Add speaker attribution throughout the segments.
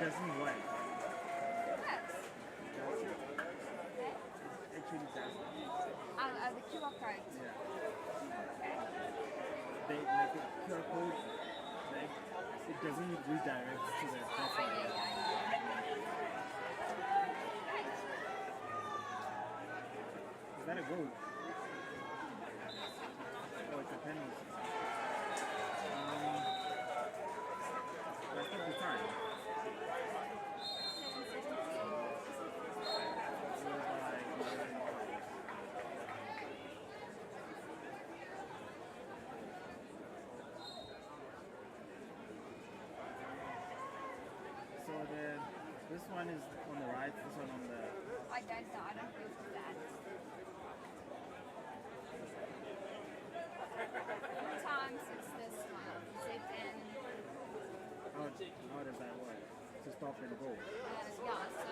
Speaker 1: doesn't work.
Speaker 2: Yes.
Speaker 1: It actually doesn't.
Speaker 2: The QR code.
Speaker 1: Yeah.
Speaker 2: Okay.
Speaker 1: They like a QR code, like it doesn't redirect to the platform. Is that a goal? Oh, it's a penalty. That's not the time. 7:17. So this one is on the right, this one on the...
Speaker 2: I don't know, I don't go to that. Sometimes it's this one, ZN.
Speaker 1: How does that work? To stop and go?
Speaker 2: Yeah, so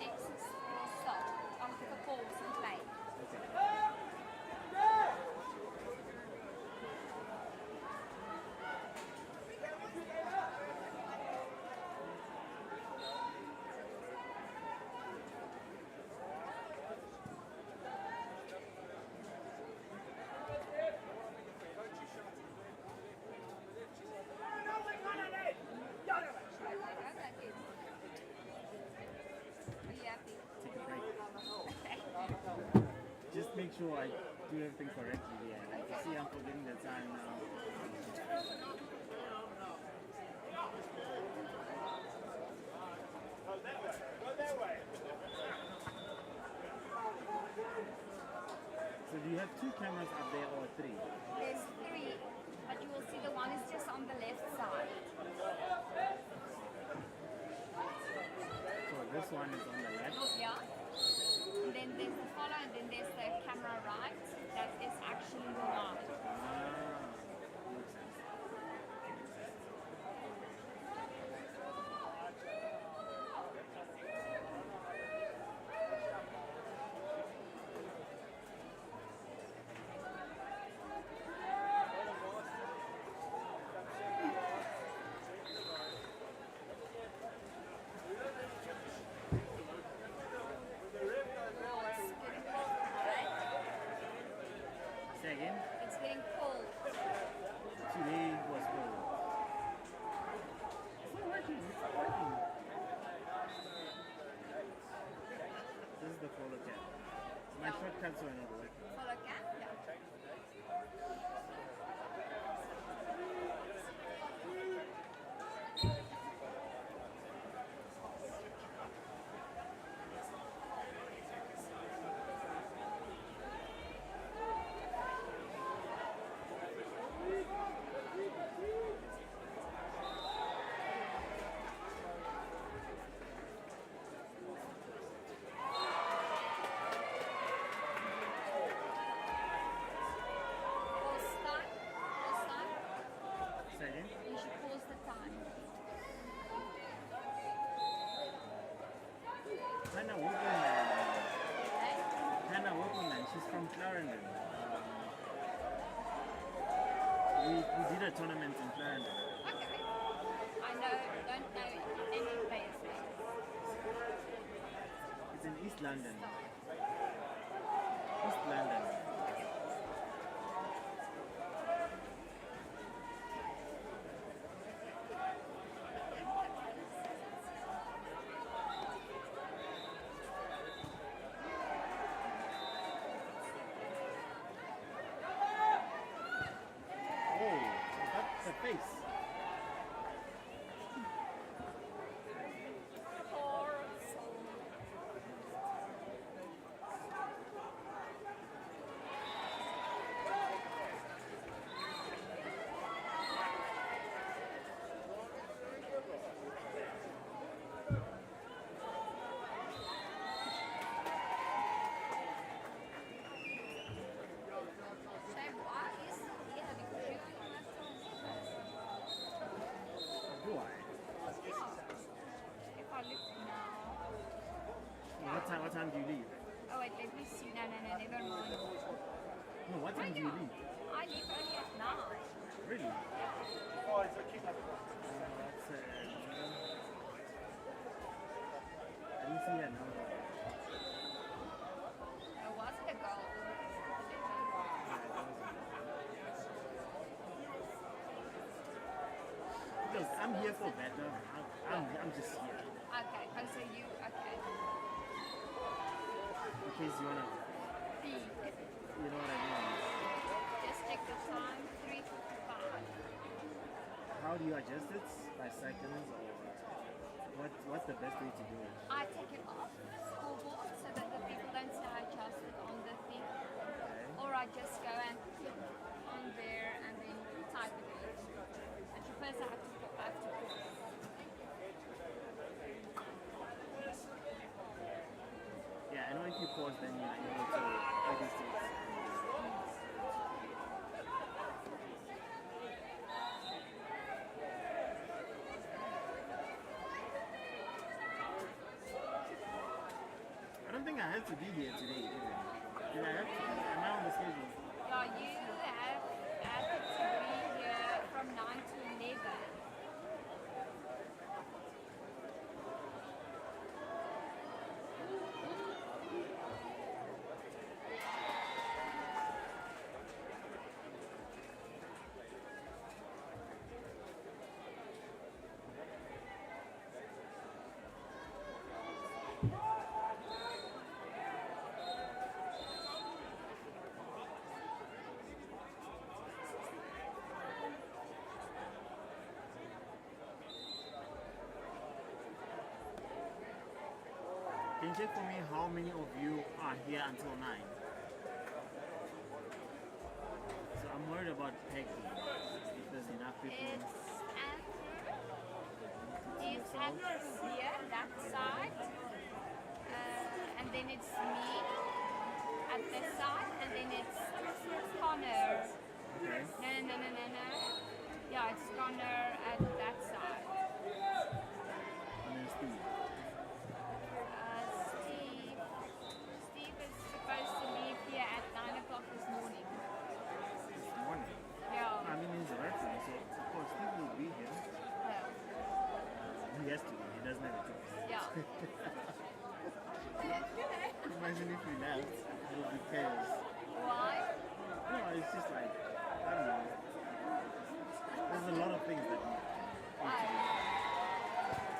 Speaker 2: X is stop, after the pause and play.
Speaker 1: Okay. Just make sure I do everything correctly here. You see, I'm forgetting the time now. So do you have 2 cameras up there or 3?
Speaker 2: There's 3, but you will see the one is just on the left side.
Speaker 1: So this one is on the left?
Speaker 2: Yeah. And then there's the follow, and then there's the camera right. That is actually the one.
Speaker 1: Makes sense. Say again?
Speaker 2: It's getting cold.
Speaker 1: Today was cold. It's not working. It's not working. This is the Polo cat. My shortcuts are not working.
Speaker 2: Follow cam? Yeah.
Speaker 1: Say again?
Speaker 2: You should pause the time.
Speaker 1: Hannah Woodman.
Speaker 2: Okay?
Speaker 1: Hannah Woodman. She's from Clarendon. We did a tournament in Clarendon.
Speaker 2: Okay. Don't know any players' names.
Speaker 1: It's in East London. East London. Oh, that's the face.
Speaker 2: Poor soul. Shame, why is he having queuing
Speaker 1: Do I?
Speaker 2: If I look now.
Speaker 1: What time do you leave?
Speaker 2: Oh wait, let me see. No, never mind.
Speaker 1: No, what time do you leave?
Speaker 2: I leave only at 9.
Speaker 1: Really?
Speaker 2: Yeah.
Speaker 1: That's didn't see her number.
Speaker 2: Was it a goal?
Speaker 1: Because I'm here for better. I'm just here.
Speaker 2: Okay, oh, so you, okay.
Speaker 1: In case you wanna,
Speaker 2: B.
Speaker 1: you know what I mean.
Speaker 2: Just check the time, 3:55.
Speaker 1: How do you adjust it? By seconds or what's the best way to do it?
Speaker 2: I take it off scoreboard so that the people don't say I adjusted on the thing.
Speaker 1: Okay.
Speaker 2: Or I just go and click on there and then type it in. But you first have to pause.
Speaker 1: Yeah, I know if you pause then you're able to edit it. I don't think I have to be here today, even. Did I have to? Am I on the schedule?
Speaker 2: Yeah, you have to be here from 9 to 11.
Speaker 1: Can you check for me how many of you are here until 9? So I'm worried about Peggy. If there's enough people.
Speaker 2: It's Andrew here, that side. And then it's me at this side. And then it's Connor.
Speaker 1: Okay.
Speaker 2: No. Yeah, it's Connor at that side.
Speaker 1: And then Steve.
Speaker 2: Steve is supposed to leave here at 9 o'clock this morning.
Speaker 1: This morning.
Speaker 2: Yeah.
Speaker 1: I mean, he's a referee, so of course Steve will be here.
Speaker 2: Well,
Speaker 1: He has to be. He doesn't have a choice.
Speaker 2: yeah.
Speaker 1: Imagine if he left, it would be chaos.
Speaker 2: Why?
Speaker 1: No, it's just like, I don't know. There's a lot of things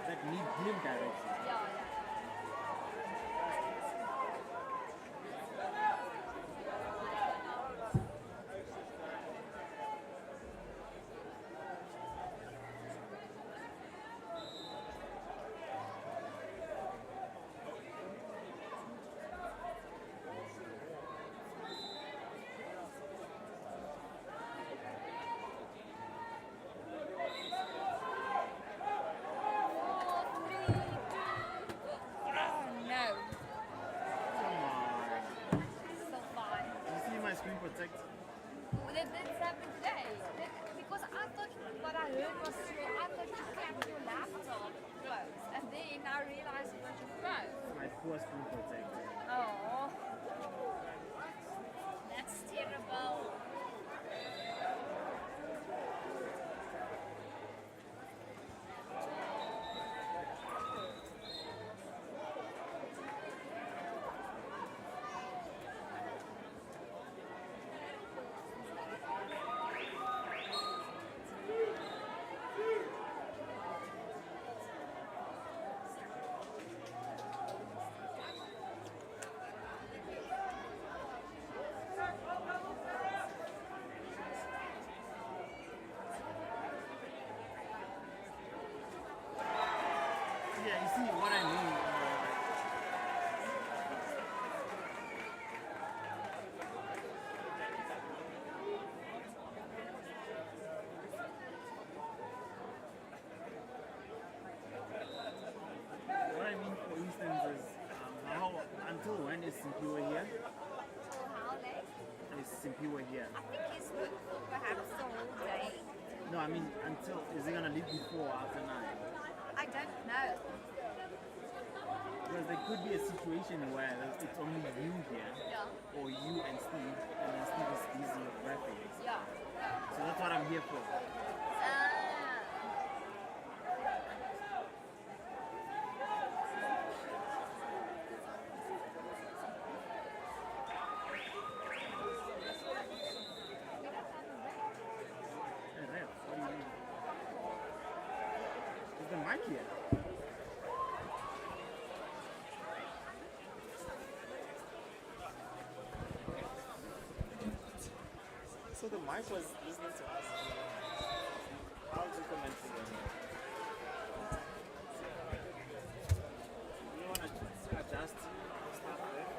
Speaker 1: that need him directly.
Speaker 2: Yeah.
Speaker 1: Protect.
Speaker 2: This happened today. Because I thought what I heard was I thought you kept your laptop closed. And then I realized it was your phone.
Speaker 1: My poor screen protector.
Speaker 2: Oh. That's terrible.
Speaker 1: Yeah, you see what I mean. What I mean, for instance, is how until when is Simpiwe here?
Speaker 2: So how late?
Speaker 1: Is Simpiwe here?
Speaker 2: I think he's good for perhaps the whole day.
Speaker 1: No, I mean until is he gonna leave before or after 9?
Speaker 2: I don't know.
Speaker 1: Because there could be a situation where it's only you here,
Speaker 2: Yeah.
Speaker 1: or you and Steve, and then Steve is busy with referees.
Speaker 2: Yeah.
Speaker 1: So that's what I'm here for. Yeah. So the mic was listening to us. How would you comment to them? Do you want to adjust stuff there?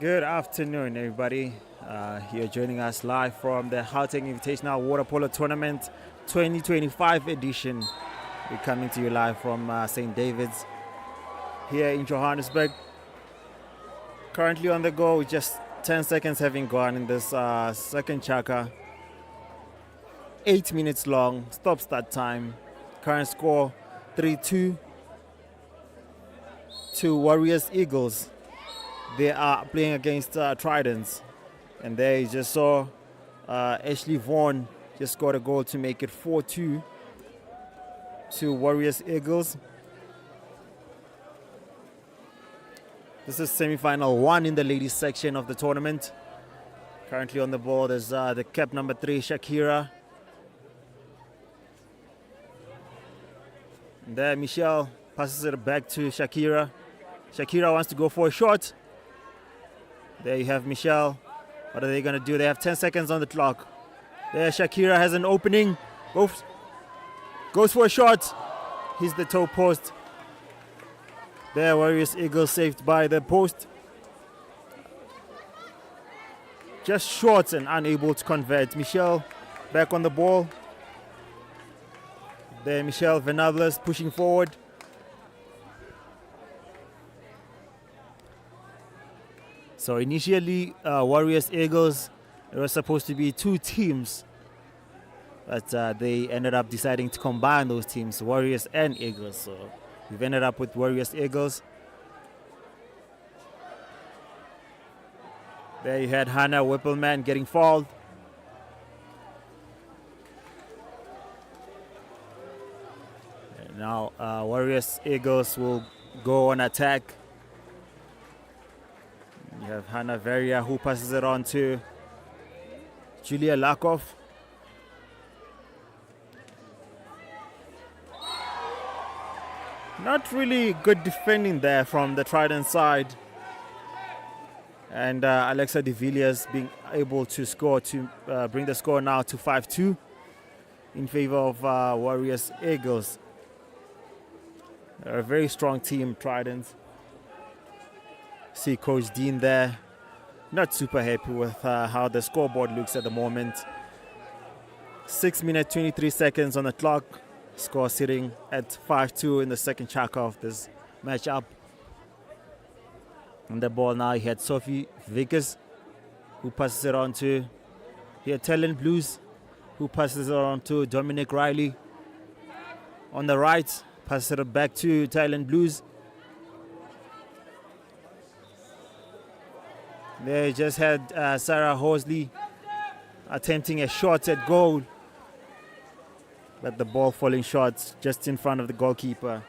Speaker 1: Good afternoon, everybody. You're joining us live from the Gauteng Invitational Water Polo Tournament 2025 edition. We're coming to you live from St. David's here in Johannesburg. Currently on the go, just 10 seconds having gone in this second chaka. 8 minutes long, stop-start time. Current score 3-2 to Warriors Eagles. They are playing against Tridents, and there you just saw Ashley Vaughan just scored a goal to make it 4-2 to Warriors Eagles. This is semi-final 1 in the ladies section of the tournament. Currently on the ball is the cap number 3, Shakira. And there Michelle passes it back to Shakira. Shakira wants to go for a shot. There you have Michelle. What are they going to do? They have 10 seconds on the clock. There Shakira has an opening. Goes for a shot. He's the toe post. There Warriors Eagles saved by the post. Just short and unable to convert. Michelle back on the ball. There Michelle Venables pushing forward. So initially, Warriors Eagles, there were supposed to be 2 teams, but they ended up deciding to combine those teams, Warriors and Eagles. So we've ended up with Warriors Eagles. There you had Hannah Whippleman getting fouled. And now Warriors Eagles will go on attack. You have Hannah Veria who passes it on to Julia Lakov. Not really good defending there from the Trident side. And Alexa de Villiers being able to score to bring the score now to 5-2 in favor of Warriors Eagles. They're a very strong team, Trident. See Coach Dean there, not super happy with how the scoreboard looks at the moment. 6 minutes 23 seconds on the clock. Score sitting at 5-2 in the second chaka of this matchup. On the ball now, he had Sophie Vickers, who passes it on to here Talent Blues, who passes it on to Dominic Riley. On the right, passes it back to Talent Blues. They just had Sarah Horsley attempting a shot at goal, but the ball falling short just in front of the goalkeeper.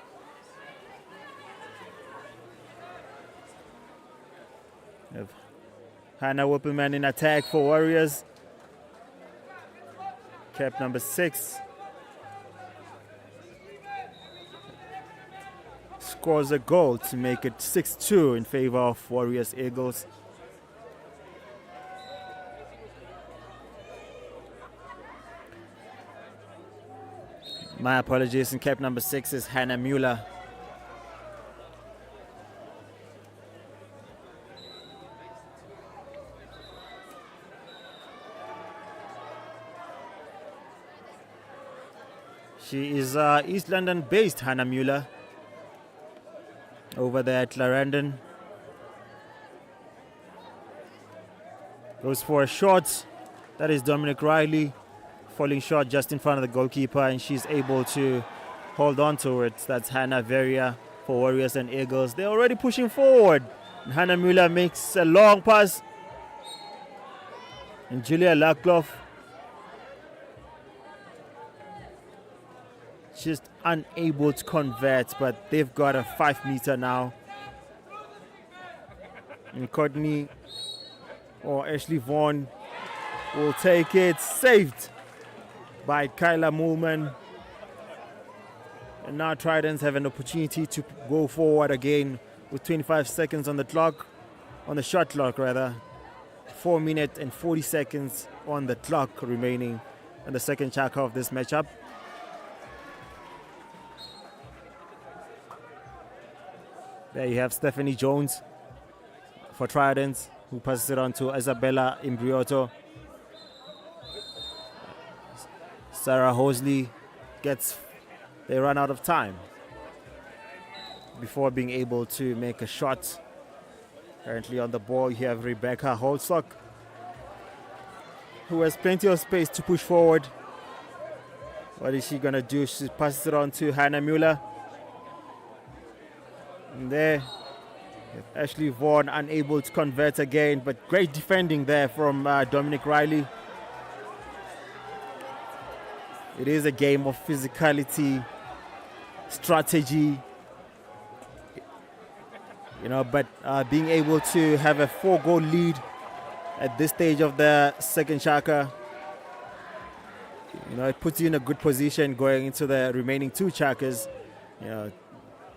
Speaker 1: Hannah Whippleman in attack for Warriors. Cap number 6 scores a goal to make it 6-2 in favor of Warriors Eagles. My apologies, in cap number 6 is Hannah Mueller. She is East London based Hannah Mueller over there at Clarendon. Goes for a shot. That is Dominic Riley. Falling short just in front of the goalkeeper, and she's able to hold on to it. That's Hannah Veria for Warriors and Eagles. They're already pushing forward. And Hannah Mueller makes a long pass. And Julia Lackloff just unable to convert, but they've got a 5-meter now. And Courtney or Ashley Vaughan will take it. Saved by Kyla Moolman. And now Tridents have an opportunity to go forward again with 25 seconds on the clock, on the shot clock rather. 4 minutes and 40 seconds on the clock remaining in the second chapter of this matchup. There you have Stephanie Jones for Tridents, who passes it on to Isabella Imbrioto. Sarah Hosley they run out of time before being able to make a shot. Currently on the ball, you have Rebecca Holstock, who has plenty of space to push forward. What is she going to do? She passes it on to Hannah Mueller. And there, Ashley Vaughan unable to convert again, but great defending there from Dominic Riley. It is a game of physicality, strategy, but being able to have a 4-goal lead at this stage of the second chaka, it puts you in a good position going into the remaining 2 chakas,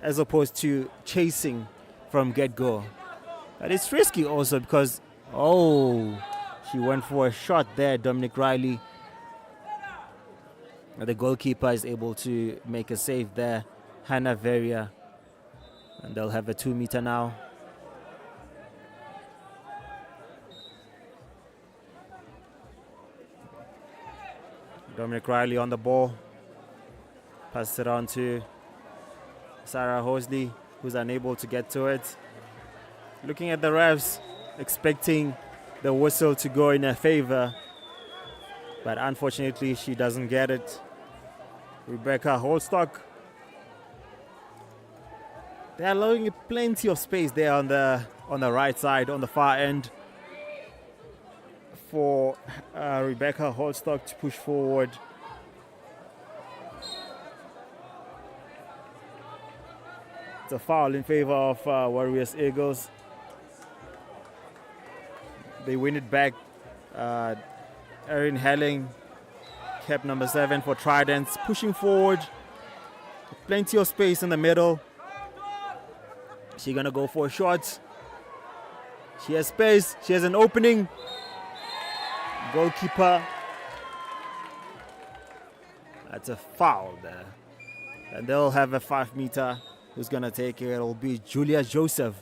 Speaker 1: as opposed to chasing from get-go. But it's risky also because, she went for a shot there, Dominic Riley. The goalkeeper is able to make a save there, Hannah Veria. And they'll have a 2-meter now. Dominic Riley on the ball. Passes it on to Sarah Hosley, who's unable to get to it. Looking at the refs, expecting the whistle to go in her favor. But unfortunately, she doesn't get it. Rebecca Holstock. They're allowing plenty of space there on the right side, on the far end, for Rebecca Holstock to push forward. It's a foul in favor of Warriors Eagles. They win it back. Erin Helling, cap number 7 for Tridents, pushing forward. Plenty of space in the middle. She's gonna go for a shot. She has space. She has an opening. Goalkeeper. That's a foul there. And they'll have a 5-meter. Who's gonna take it? It'll be Julia Joseph.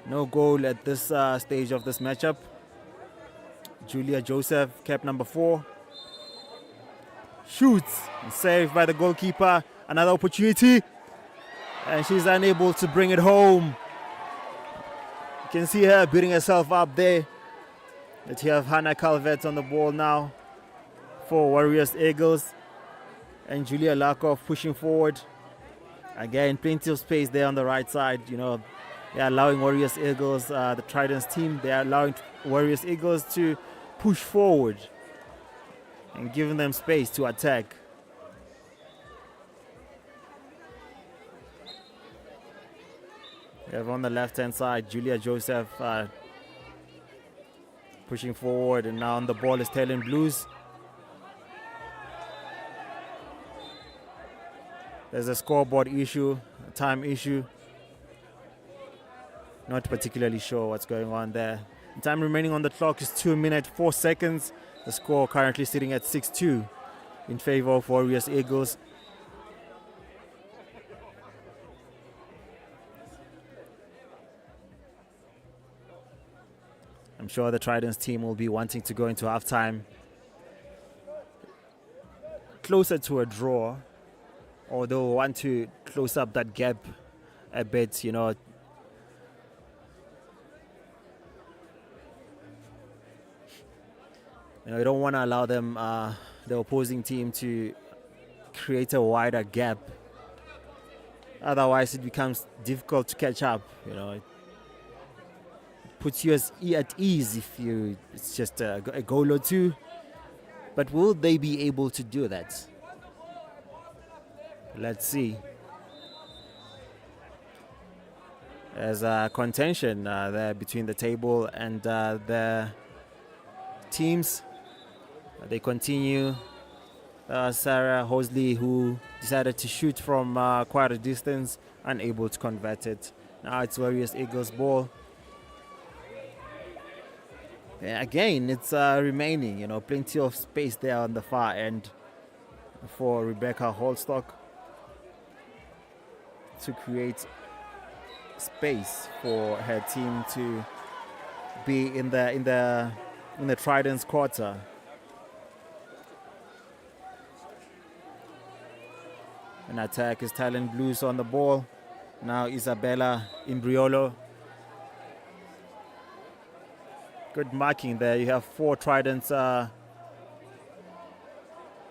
Speaker 1: No goal at this stage of this matchup. Julia Joseph, cap number 4. Shoots. And saved by the goalkeeper. Another opportunity. And she's unable to bring it home. You can see her beating herself up there. Let's have Hannah Calvert on the ball now for Warriors Eagles. And Julia Lakoff pushing forward. Again, plenty of space there on the right side. They're allowing Warriors Eagles, the Tridents team, they're allowing Warriors Eagles to push forward and giving them space to attack. have on the left-hand side, Julia Joseph pushing forward, and now on the ball is Talon Blues. There's a scoreboard issue, a time issue. Not particularly sure what's going on there. The time remaining on the clock is 2 minutes, 4 seconds. The score currently sitting at 6-2 in favor of Warriors Eagles. I'm sure the Tridents team will be wanting to go into halftime closer to a draw, or they'll want to close up that gap a bit, you know. You don't want to allow them, the opposing team, to create a wider gap. Otherwise, it becomes difficult to catch up. You know, it puts you at ease if it's just a goal or two. But will they be able to do that? Let's see. There's a contention there between the table and the teams. They continue. Sarah Hosley, who decided to shoot from quite a distance, unable to convert it. Now it's Warriors Eagles ball. Yeah, again, it's remaining, you know, plenty of space there on the far end for Rebecca Holstock to create space for her team to be in the Tridents quarter. An attack is Talon Blues on the ball. Now Isabella Imbriolo. Good marking there. You have 4 Tridents. You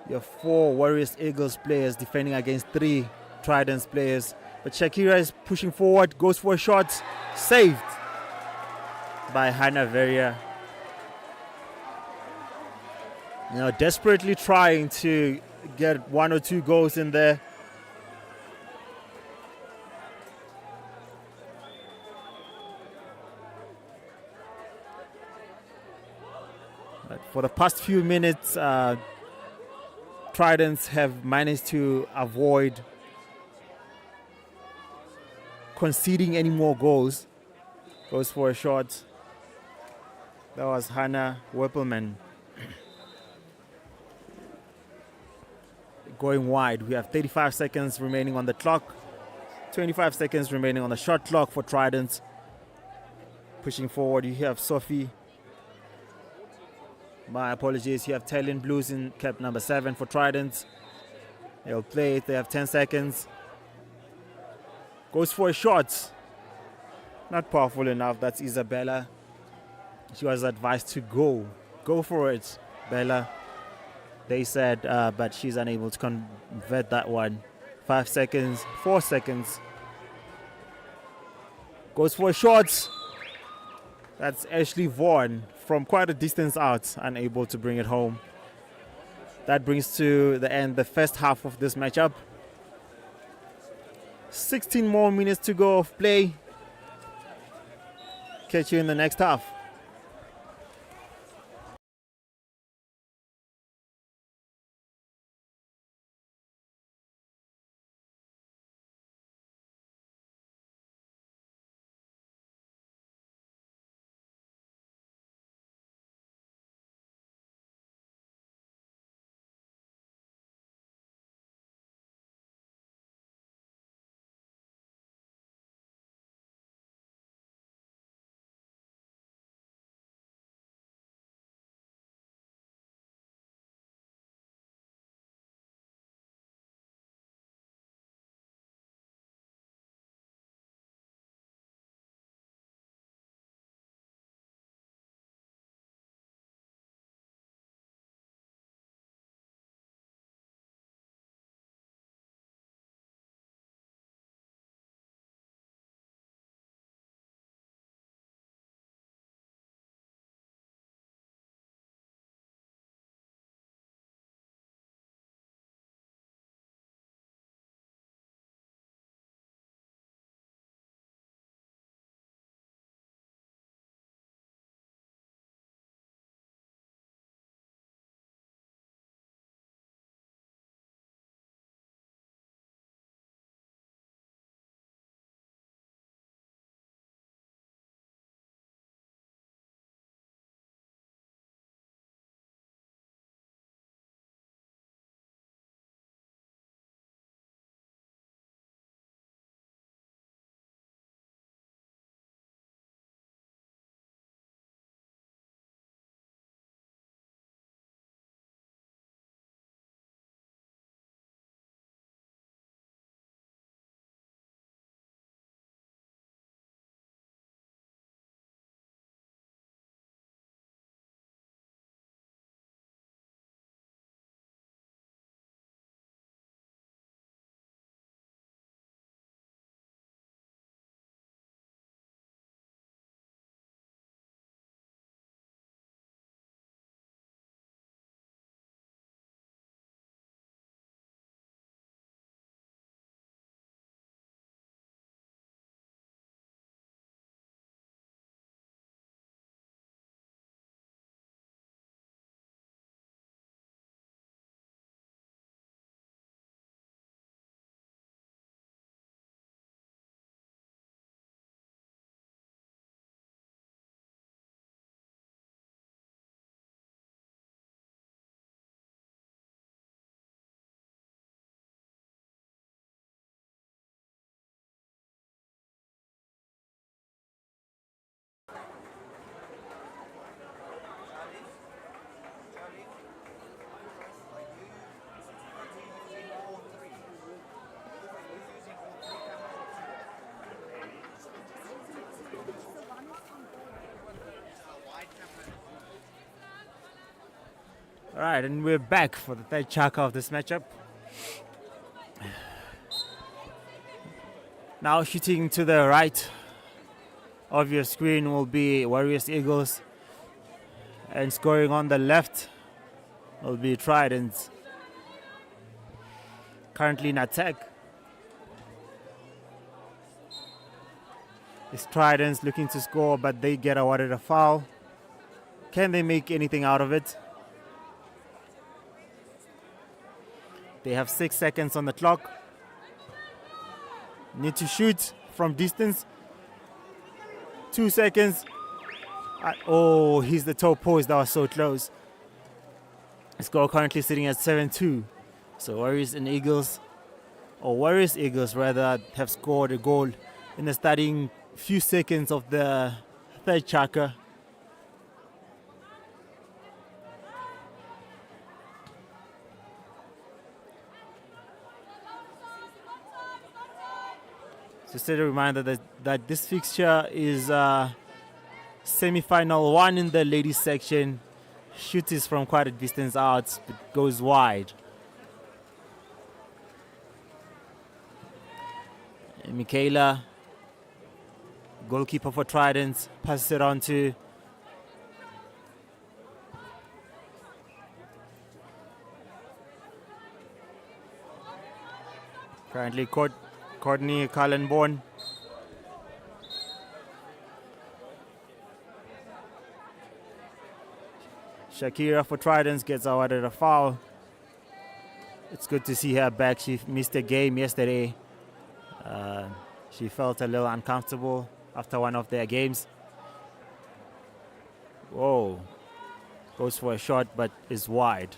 Speaker 1: have 4 Warriors Eagles players defending against 3 Tridents players. But Shakira is pushing forward, goes for a shot. Saved by Hannah Verrier. You know, desperately trying to get 1 or 2 goals in there. But for the past few minutes, Tridents have managed to avoid conceding any more goals. Goes for a shot. That was Hannah Weppelman. Going wide. We have 35 seconds remaining on the clock. 25 seconds remaining on the shot clock for Tridents. Pushing forward, you have Sophie. My apologies. You have Talon Blues in cap number 7 for Tridents. They'll play it. They have 10 seconds. Goes for a shot. Not powerful enough. That's Isabella. She was advised to go. Go for it, Bella. They said, but she's unable to convert that one. 5 seconds. 4 seconds. Goes for a shot. That's Ashley Vaughan from quite a distance out, unable to bring it home. That brings to the end the first half of this matchup. 16 more minutes to go of play. Catch you in the next half. All right, and we're back for the third chaka of this matchup. Now shooting to the right of your screen will be Warriors Eagles, and scoring on the left will be Tridents. Currently in attack. It's Tridents looking to score, but they get awarded a foul. Can they make anything out of it? They have 6 seconds on the clock. Need to shoot from distance. 2 seconds. Oh, he's the toe post. That was so close. The score currently sitting at 7-2. So Warriors Eagles rather, have scored a goal in the starting few seconds of the third chaka. Just a reminder that this fixture is semi-final 1 in the ladies section. Shoot is from quite a distance out, but goes wide. And Michaela, goalkeeper for Tridents, passes it on to currently Courtney Cullenborn. Shakira for Tridents gets awarded a foul. It's good to see her back. She missed a game yesterday. She felt a little uncomfortable after one of their games. Whoa. Goes for a shot, but is wide.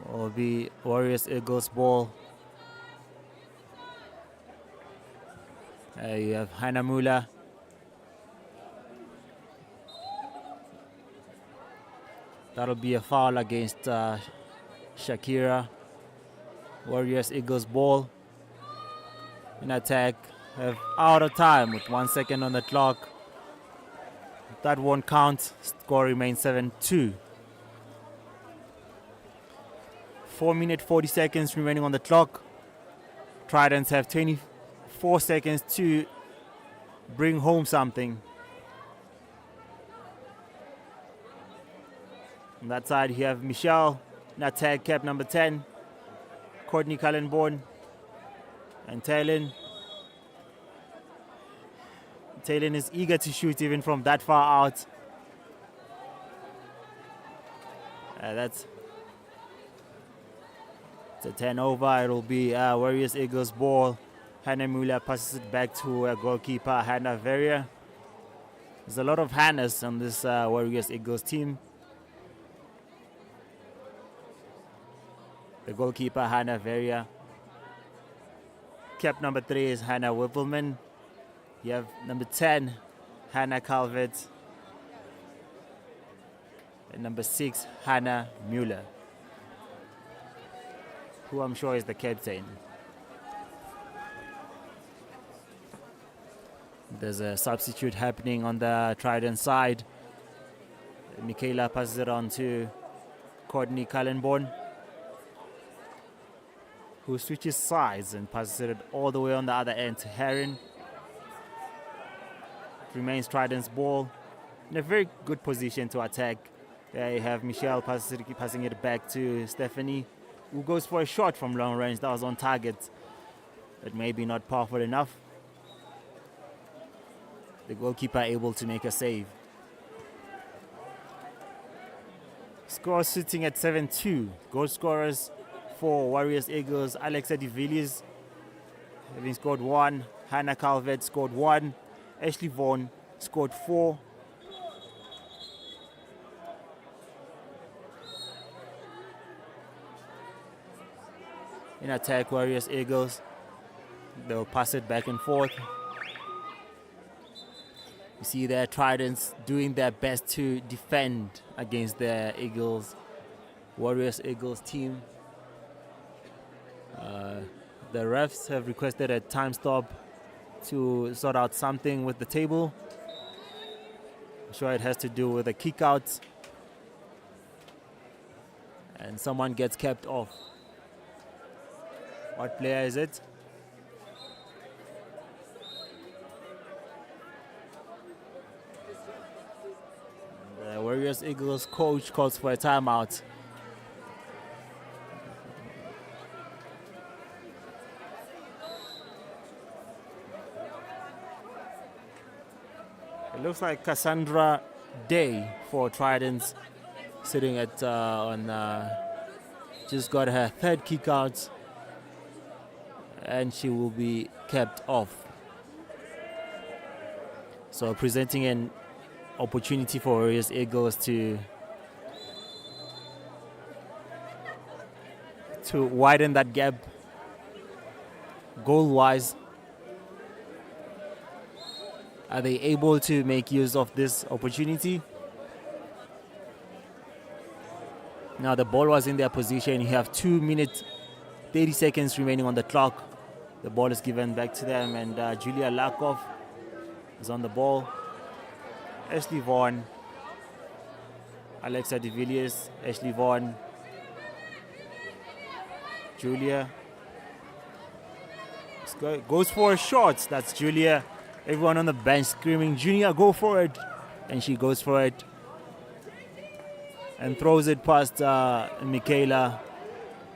Speaker 1: Will be Warriors Eagles ball. You have Hannah Mula. That'll be a foul against Shakira. Warriors Eagles ball. In attack. Have out of time with 1 second on the clock. That won't count. Score remains 7-2. 4 minutes 40 seconds remaining on the clock. Tridents have 24 seconds to bring home something. On that side, you have Michelle in attack, cap number 10. Courtney Cullenborn and Taylin. Taylin is eager to shoot even from that far out. That's a 10 over. It'll be Warriors Eagles ball. Hannah Muller passes it back to goalkeeper Hannah Veria. There's a lot of Hannahs on this Warriors Eagles team. The goalkeeper Hannah Veria. Cap number 3 is Hannah Whippleman. You have number 10, Hannah Calvert. And number 6, Hannah Muller, who I'm sure is the captain. There's a substitute happening on the Trident side. Michaela passes it on to Courtney Cullenborn, who switches sides and passes it all the way on the other end to Heron. It remains Trident's ball in a very good position to attack. There you have Michelle passing it back to Stephanie, who goes for a shot from long range. That was on target, but maybe not powerful enough. The goalkeeper able to make a save. Score sitting at 7-2. Goal scorers for Warriors Eagles: Alexa De Villiers having scored 1, Hannah Calvert scored 1, Ashley Vaughan scored 4. In attack, Warriors Eagles, they'll pass it back and forth. You see their Tridents doing their best to defend against the Warriors Eagles team. The refs have requested a time stop to sort out something with the table. I'm sure it has to do with a kick out. And someone gets kept off. What player is it? The Warriors Eagles coach calls for a timeout. It looks like Cassandra Day for Tridents, sitting at just got her third kick out, and she will be kept off. So presenting an opportunity for Warriors Eagles to widen that gap goal-wise. Are they able to make use of this opportunity? Now the ball was in their position. You have 2 minutes, 30 seconds remaining on the clock. The ball is given back to them, and Julia Lakov is on the ball. Ashley Vaughan, Alexa De Villiers, Ashley Vaughan, Julia goes for a shot. That's Julia. Everyone on the bench screaming, "Junior, go for it!" And she goes for it and throws it past Michaela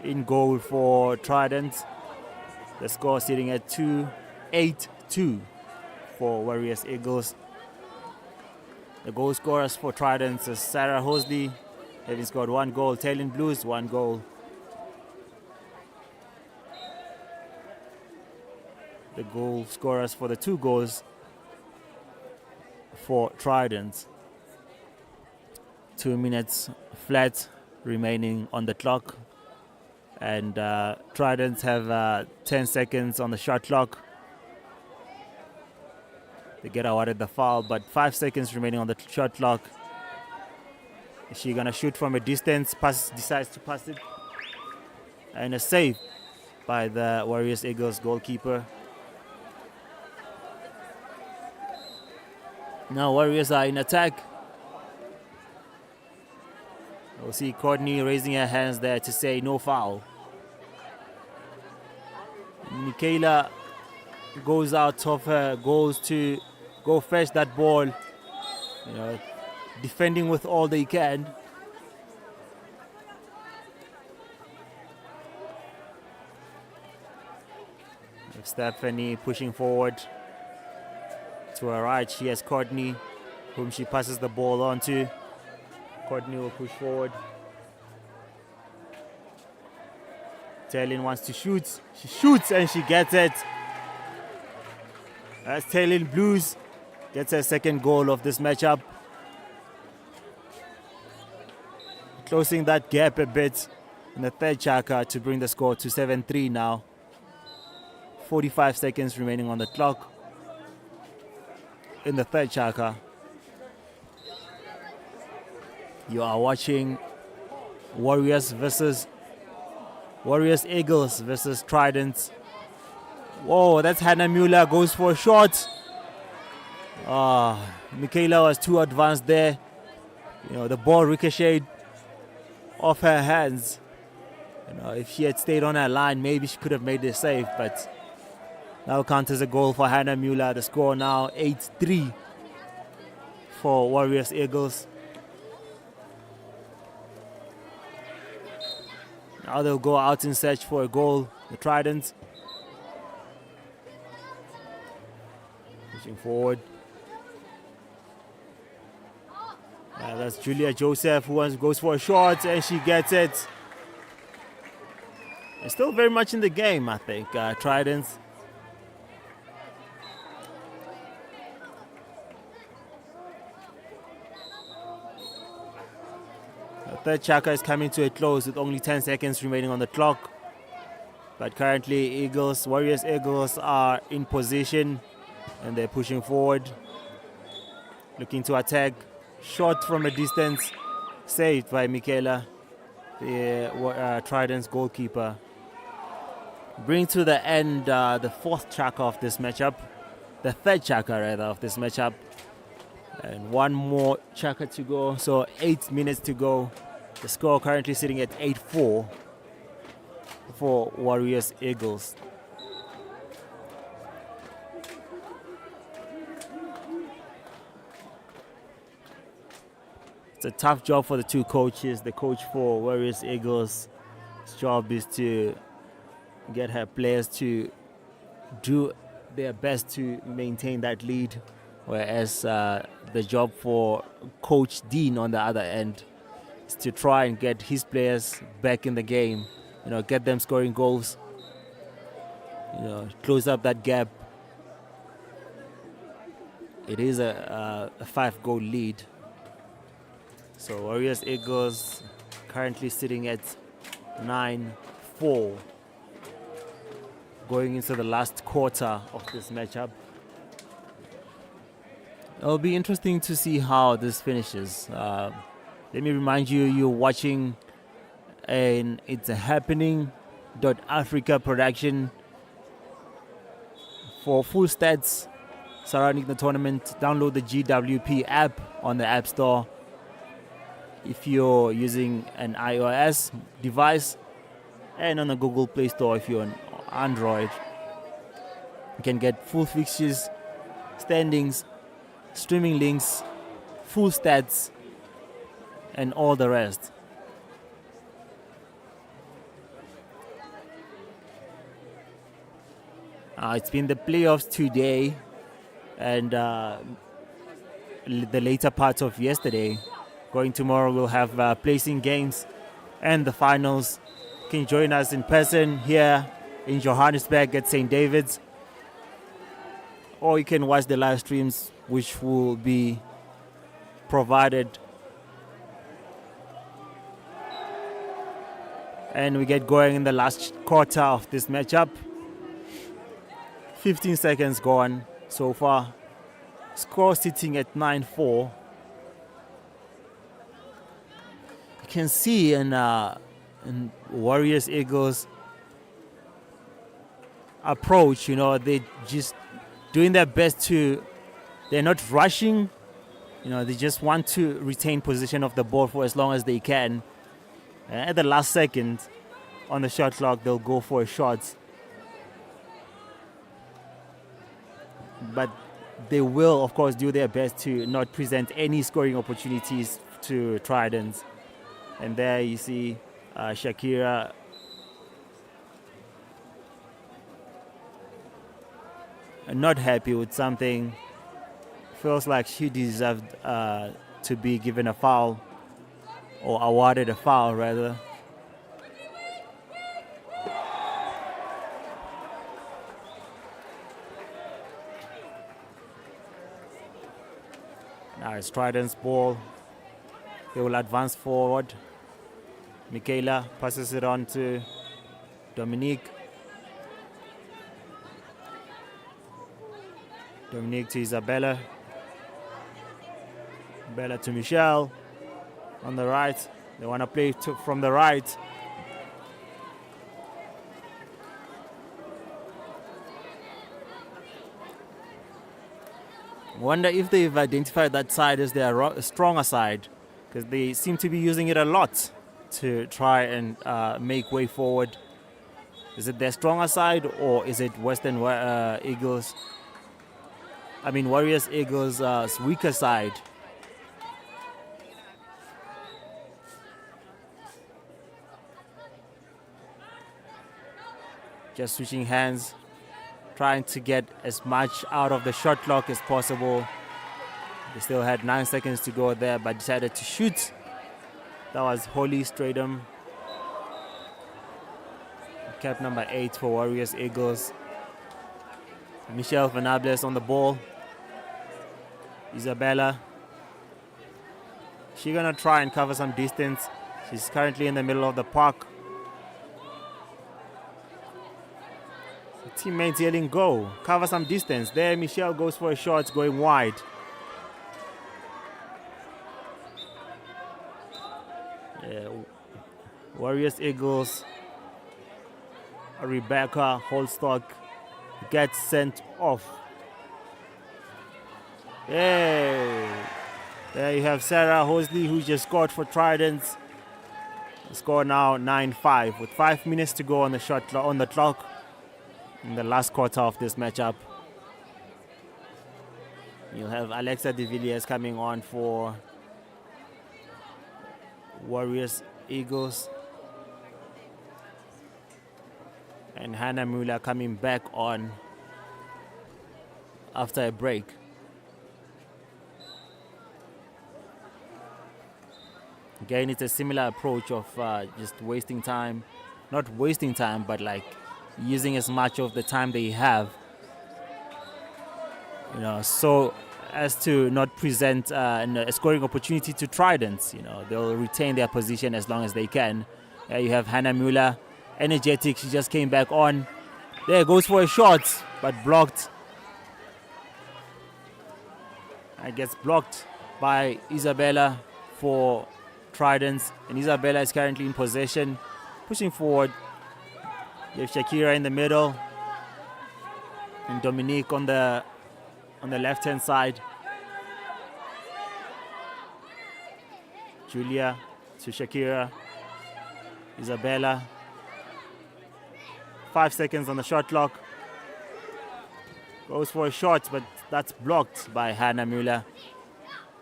Speaker 1: in goal for Trident. The score sitting at 2-8-2 for Warriors Eagles. The goal scorers for Trident is Sarah Hosley, having scored 1 goal. Taylin Blues, 1 goal. The goal scorers for the 2 goals for Trident. 2 minutes flat remaining on the clock, and Trident have 10 seconds on the shot clock. They get awarded the foul, but 5 seconds remaining on the shot clock. Is she gonna shoot from a distance? Decides to pass it, and a save by the Warriors Eagles goalkeeper. Now Warriors are in attack. We'll see Courtney raising her hands there to say no foul. Michaela goes out of her goals to go fetch that ball. You know, defending with all they can. Stephanie pushing forward. To her right, she has Courtney, whom she passes the ball on to. Courtney will push forward. Taylin wants to shoot. She shoots and she gets it. As Taylin Blues gets her second goal of this matchup. Closing that gap a bit in the third chaka to bring the score to 7-3 now. 45 seconds remaining on the clock in the third chaka. You are watching Warriors Eagles versus Tridents. Whoa, that's Hannah Mueller, goes for a shot. Michaela was too advanced there. You know, the ball ricocheted off her hands. You know, if she had stayed on her line, maybe she could have made the save, but now counts as a goal for Hannah Mueller. The score now 8-3 for Warriors Eagles. Now they'll go out in search for a goal. The Tridents pushing forward. That's Julia Joseph who goes for a shot, and she gets it. It's still very much in the game, I think. Tridents. The third chaka is coming to a close with only 10 seconds remaining on the clock. But currently, Warriors Eagles are in position and they're pushing forward, looking to attack. Shot from a distance, saved by Michaela, the Trident's goalkeeper. bring to the end the fourth track of this matchup, the third chaka rather of this matchup, and one more chaka to go. So 8 minutes to go. The score currently sitting at 8-4 for Warriors Eagles. It's a tough job for the two coaches. The coach for Warriors Eagles, his job is to get her players to do their best to maintain that lead, whereas the job for Coach Dean on the other end is to try and get his players back in the game, get them scoring goals, close up that gap. It is a 5-goal lead. So Warriors Eagles currently sitting at 9-4 going into the last quarter of this matchup. It'll be interesting to see how this finishes. Let me remind you, you're watching an ItsHappening.Africa production. For full stats surrounding the tournament, download the GWP app on the App Store. If you're using an iOS device, and on the Google Play Store if you're on Android. You can get full fixtures, standings, streaming links, full stats, and all the rest. It's been the playoffs today and the later part of yesterday. Going tomorrow, we'll have placing games and the finals. You can join us in person here in Johannesburg at St. David's, or you can watch the live streams which will be provided. And we get going in the last quarter of this matchup. 15 seconds gone so far. Score sitting at 9-4. You can see in Warriors Eagles approach, they just doing their best they're not rushing, they just want to retain possession of the ball for as long as they can. At the last second on the shot clock, they'll go for a shot. But they will, of course, do their best to not present any scoring opportunities to Tridents. And there you see Shakira not happy with something. Feels like she deserved to be given a foul, or awarded a foul rather. Now it's Trident's ball. They will advance forward. Michaela passes it on to Dominique. Dominique to Isabella. Bella to Michelle on the right. They want to play from the right. Wonder if they've identified that side as their stronger side, because they seem to be using it a lot to try and make way forward. Is it their stronger side, or is it Warriors Eagles' weaker side? Just switching hands, trying to get as much out of the shot clock as possible. They still had 9 seconds to go there, but decided to shoot. That was Holly Stradum, cap number 8 for Warriors Eagles. Michelle Venables on the ball. Isabella. She's gonna try and cover some distance. She's currently in the middle of the park. The teammates yelling, go, cover some distance. There Michelle goes for a shot, going wide. Warriors Eagles Rebecca Holstock gets sent off. Hey, there you have Sarah Hosley, who just scored for Tridents. The score now 9-5 with 5 minutes to go on the on the clock in the last quarter of this matchup. You'll have Alexa de Villiers coming on for Warriors Eagles, and Hannah Muller coming back on after a break. Again, it's a similar approach of just wasting time, not wasting time, but like using as much of the time they have, so as to not present a scoring opportunity to Tridents. They'll retain their position as long as they can. You have Hannah Muller, energetic. She just came back on. There goes for a shot, but blocked. I gets blocked by Isabella for Tridents, and Isabella is currently in possession, pushing forward. You have Shakira in the middle, and Dominique on the left-hand side. Julia to Shakira. Isabella. 5 seconds on the shot clock. Goes for a shot, but that's blocked by Hannah Muller.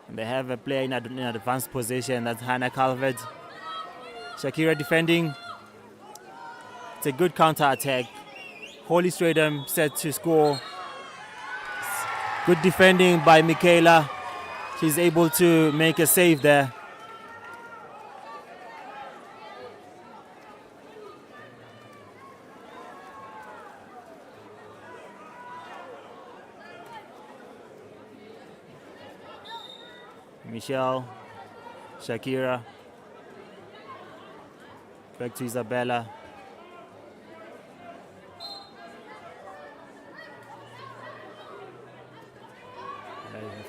Speaker 1: And they have a player in advanced position. That's Hannah Calvert. Shakira defending. It's a good counter-attack. Holly Stradom set to score. Good defending by Michaela. She's able to make a save there. Michelle, Shakira, back to Isabella.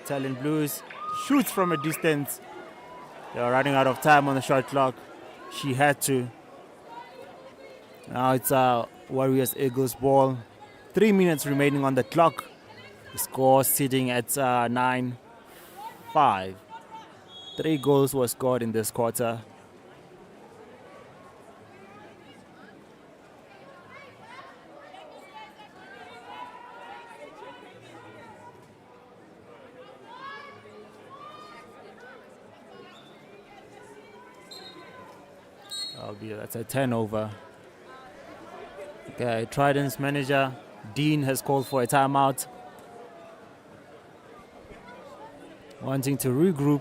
Speaker 1: Talent Blues shoots from a distance. They are running out of time on the shot clock. She had to. Now it's Warriors Eagles ball. 3 minutes remaining on the clock. The score sitting at 9-5. 3 goals were scored in this quarter. That's a turnover. Okay, Trident's manager, Dean, has called for a timeout, wanting to regroup.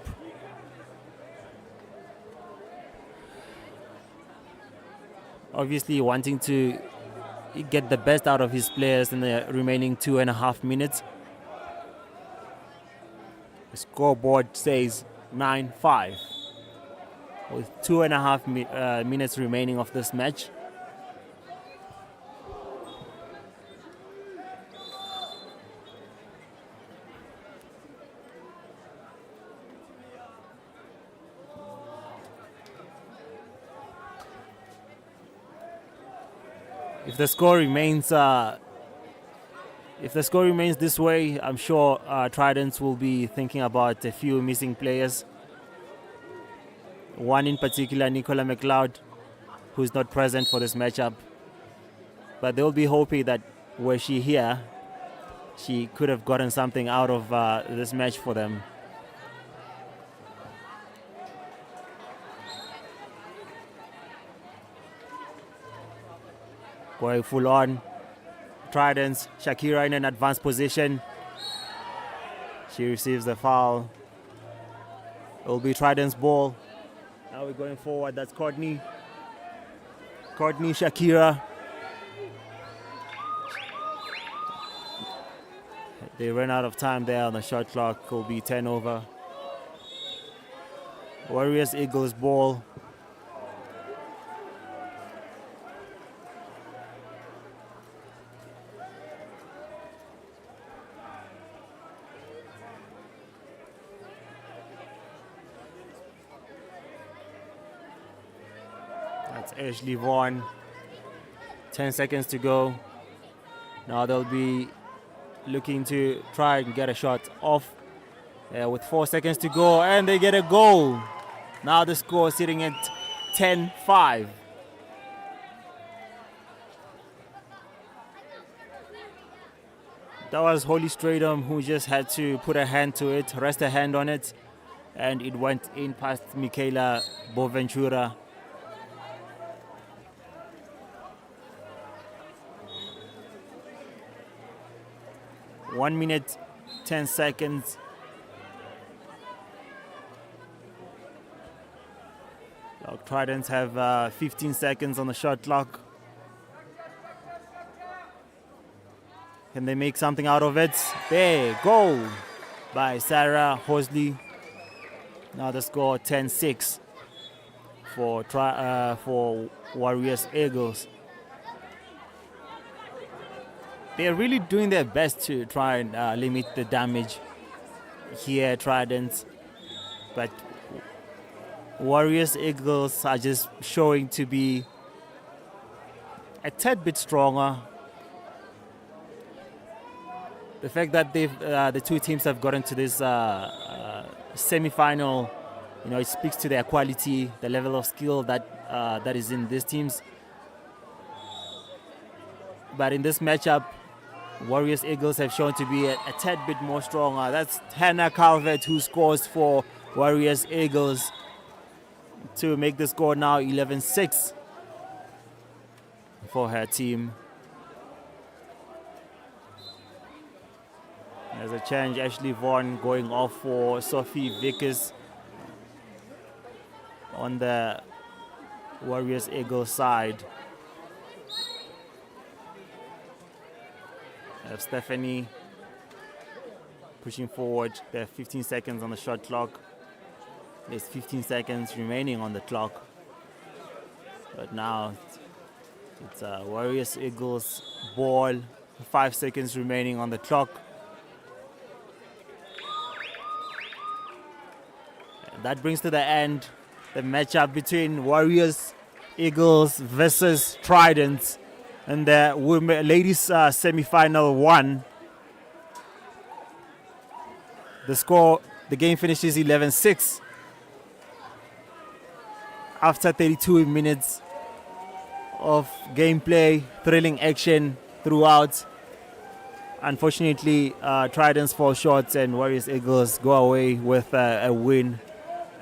Speaker 1: Obviously wanting to get the best out of his players in the remaining 2.5 minutes. The scoreboard says 9-5. With 2.5 minutes remaining of this match. If the score remains this way, I'm sure Tridents will be thinking about a few missing players. One in particular, Nicola McLeod, who's not present for this matchup. But they'll be hoping that were she here, she could have gotten something out of this match for them. Going full on. Tridents, Shakira in an advanced position. She receives the foul. It will be Trident's ball. Now we're going forward. That's Courtney. Courtney, Shakira. They ran out of time there on the shot clock. It will be 10 over. Warriors Eagles ball. Ashley Vaughan 10 seconds to go. Now they'll be looking to try and get a shot off with 4 seconds to go, and they get a goal. Now the score is sitting at 10-5. That was Holly Stradom who just had to put a hand to it, rest a hand on it, and it went in past Michaela Boventura. One minute, 10 seconds. Tridents have 15 seconds on the shot clock. Can they make something out of it? There, goal by Sarah Hosley. Now the score 10-6 for Warriors Eagles. They're really doing their best to try and limit the damage here at Tridents, but Warriors Eagles are just showing to be a tad bit stronger. The fact that the two teams have gotten to this semi-final, it speaks to their quality, the level of skill that is in these teams. But in this matchup, Warriors Eagles have shown to be a tad bit more stronger. That's Hannah Calvert who scores for Warriors Eagles to make the score now 11-6 for her team. There's a change, Ashley Vaughan going off for Sophie Vickers on the Warriors Eagles side. Stephanie pushing forward. There are 15 seconds on the shot clock. There's 15 seconds remaining on the clock. But now it's Warriors Eagles ball. 5 seconds remaining on the clock. That brings to the end the matchup between Warriors Eagles versus Tridents and the ladies semi-final 1. The game finishes 11-6 after 32 minutes of gameplay, thrilling action throughout. Unfortunately, Tridents fall short and Warriors Eagles go away with a win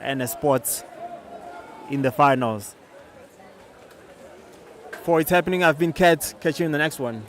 Speaker 1: and a spot in the finals. For It's Happening, I've been Kat. Catch you in the next one.